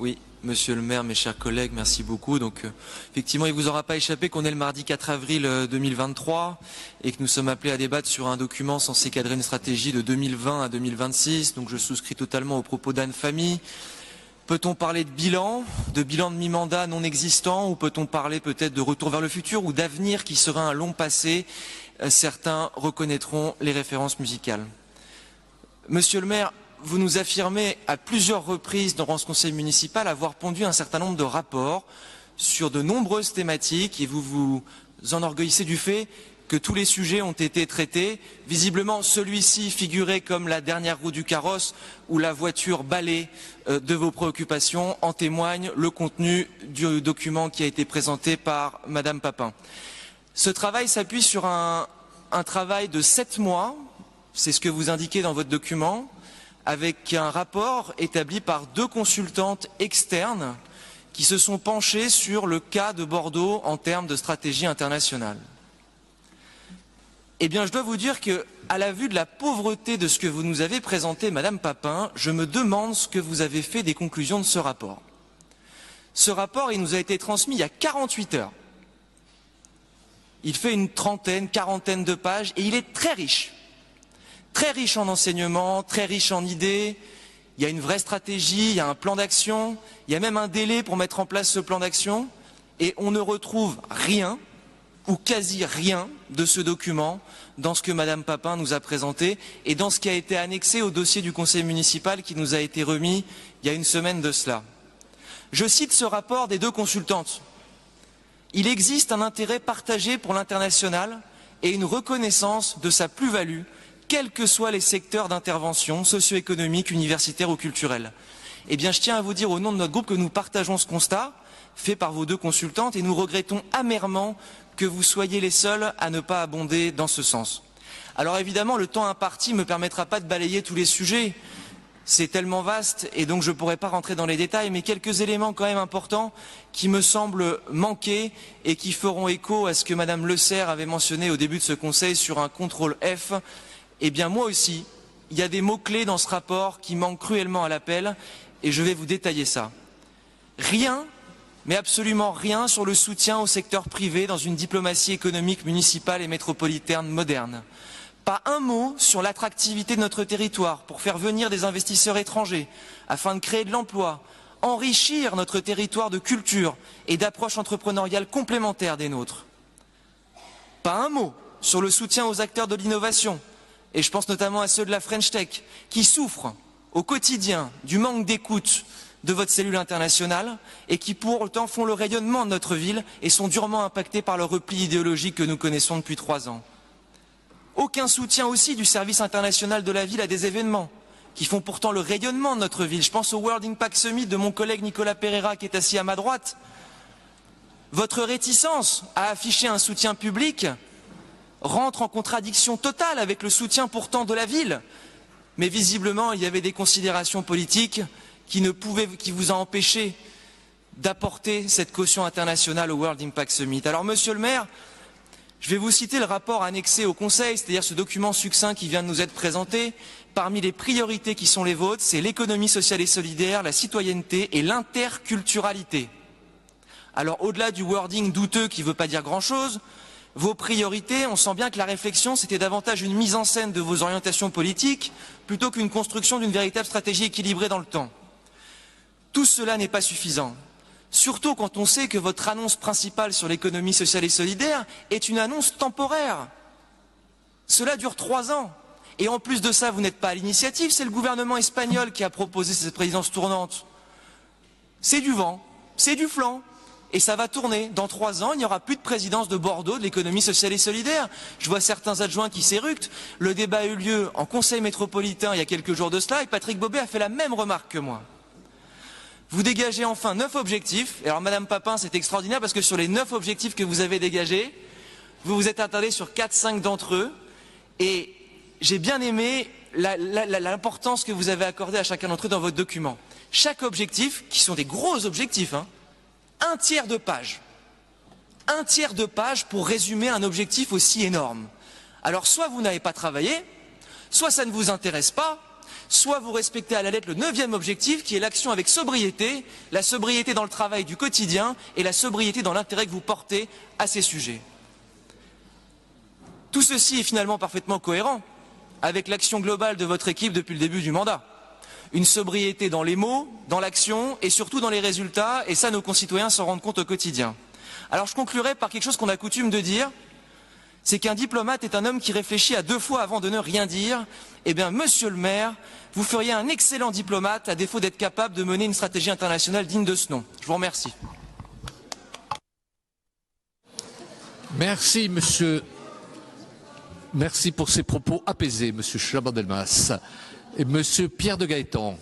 Oui, monsieur le maire, mes chers collègues, merci beaucoup. Donc, effectivement, il ne vous aura pas échappé qu'on est le mardi 4 avril 2023 et que nous sommes appelés à débattre sur un document censé cadrer une stratégie de 2020 à 2026. Donc, je souscris totalement aux propos d'Anne Famille. Peut-on parler de bilan de mi-mandat non existant, ou peut-on parler peut-être de retour vers le futur ou d'avenir qui sera un long passé? Certains reconnaîtront les références musicales. Monsieur le maire, vous nous affirmez à plusieurs reprises dans ce conseil municipal avoir pondu un certain nombre de rapports sur de nombreuses thématiques et vous vous enorgueillissez du fait que tous les sujets ont été traités. Visiblement, celui-ci figurait comme la dernière roue du carrosse ou la voiture balai de vos préoccupations. En témoigne le contenu du document qui a été présenté par Madame Papin. Ce travail s'appuie sur un travail de 7 mois, c'est ce que vous indiquez dans votre document, avec un rapport établi par 2 consultantes externes qui se sont penchées sur le cas de Bordeaux en termes de stratégie internationale. Eh bien, je dois vous dire que, à la vue de la pauvreté de ce que vous nous avez présenté, Madame Papin, je me demande ce que vous avez fait des conclusions de ce rapport. Ce rapport, il nous a été transmis il y a 48 heures. Il fait une trentaine, quarantaine de pages et il est très riche. Très riche en enseignements, très riche en idées. Il y a une vraie stratégie, il y a un plan d'action, il y a même un délai pour mettre en place ce plan d'action. Et on ne retrouve rien, ou quasi rien, de ce document dans ce que Madame Papin nous a présenté et dans ce qui a été annexé au dossier du conseil municipal qui nous a été remis il y a une semaine de cela. Je cite ce rapport des 2 consultantes. Il existe un intérêt partagé pour l'international et une reconnaissance de sa plus-value, quels que soient les secteurs d'intervention, socio-économiques, universitaires ou culturels. Eh bien, je tiens à vous dire au nom de notre groupe que nous partageons ce constat, fait par vos 2 consultantes, et nous regrettons amèrement que vous soyez les seuls à ne pas abonder dans ce sens. Alors évidemment, le temps imparti ne me permettra pas de balayer tous les sujets. C'est tellement vaste et donc je ne pourrais pas rentrer dans les détails, mais quelques éléments quand même importants qui me semblent manquer et qui feront écho à ce que Madame Le Serre avait mentionné au début de ce conseil sur un contrôle F. Eh bien moi aussi, il y a des mots-clés dans ce rapport qui manquent cruellement à l'appel et je vais vous détailler ça. Rien, mais absolument rien sur le soutien au secteur privé dans une diplomatie économique municipale et métropolitaine moderne. Pas un mot sur l'attractivité de notre territoire pour faire venir des investisseurs étrangers afin de créer de l'emploi, enrichir notre territoire de culture et d'approches entrepreneuriales complémentaires des nôtres. Pas un mot sur le soutien aux acteurs de l'innovation, et je pense notamment à ceux de la French Tech, qui souffrent au quotidien du manque d'écoute de votre cellule internationale et qui pour autant font le rayonnement de notre ville et sont durement impactés par le repli idéologique que nous connaissons depuis 3 ans. Aucun soutien aussi du service international de la ville à des événements qui font pourtant le rayonnement de notre ville. Je pense au World Impact Summit de mon collègue Nicolas Pereira qui est assis à ma droite. Votre réticence à afficher un soutien public rentre en contradiction totale avec le soutien pourtant de la ville. Mais visiblement, il y avait des considérations politiques qui vous ont empêché d'apporter cette caution internationale au World Impact Summit. Alors, monsieur le maire, je vais vous citer le rapport annexé au Conseil, c'est-à-dire ce document succinct qui vient de nous être présenté. Parmi les priorités qui sont les vôtres, c'est l'économie sociale et solidaire, la citoyenneté et l'interculturalité. Alors, au-delà du wording douteux qui ne veut pas dire grand-chose, vos priorités, on sent bien que la réflexion, c'était davantage une mise en scène de vos orientations politiques plutôt qu'une construction d'une véritable stratégie équilibrée dans le temps. Tout cela n'est pas suffisant. Surtout quand on sait que votre annonce principale sur l'économie sociale et solidaire est une annonce temporaire. Cela dure 3 ans. Et en plus de ça, vous n'êtes pas à l'initiative, c'est le gouvernement espagnol qui a proposé cette présidence tournante. C'est du vent, c'est du flanc. Et ça va tourner. Dans 3 ans, il n'y aura plus de présidence de Bordeaux de l'économie sociale et solidaire. Je vois certains adjoints qui s'éructent. Le débat a eu lieu en conseil métropolitain il y a quelques jours de cela et Patrick Bobet a fait la même remarque que moi. Vous dégagez enfin 9 objectifs. Et alors Madame Papin, c'est extraordinaire parce que sur les 9 objectifs que vous avez dégagés, vous vous êtes attardé sur 4-5 d'entre eux. Et j'ai bien aimé l'importance que vous avez accordée à chacun d'entre eux dans votre document. Chaque objectif, qui sont des gros objectifs, 1/3 de page. 1/3 de page pour résumer un objectif aussi énorme. Alors soit vous n'avez pas travaillé, soit ça ne vous intéresse pas, soit vous respectez à la lettre le 9e objectif, qui est l'action avec sobriété, la sobriété dans le travail du quotidien et la sobriété dans l'intérêt que vous portez à ces sujets. Tout ceci est finalement parfaitement cohérent avec l'action globale de votre équipe depuis le début du mandat. Une sobriété dans les mots, dans l'action et surtout dans les résultats, et ça nos concitoyens s'en rendent compte au quotidien. Alors je conclurai par quelque chose qu'on a coutume de dire, c'est qu'un diplomate est un homme qui réfléchit à 2 fois avant de ne rien dire. Eh bien, monsieur le maire, vous feriez un excellent diplomate à défaut d'être capable de mener une stratégie internationale digne de ce nom. Je vous remercie. Merci, monsieur. Merci pour ces propos apaisés, monsieur Chaban-Delmas. Et monsieur Pierre de Gaëtan.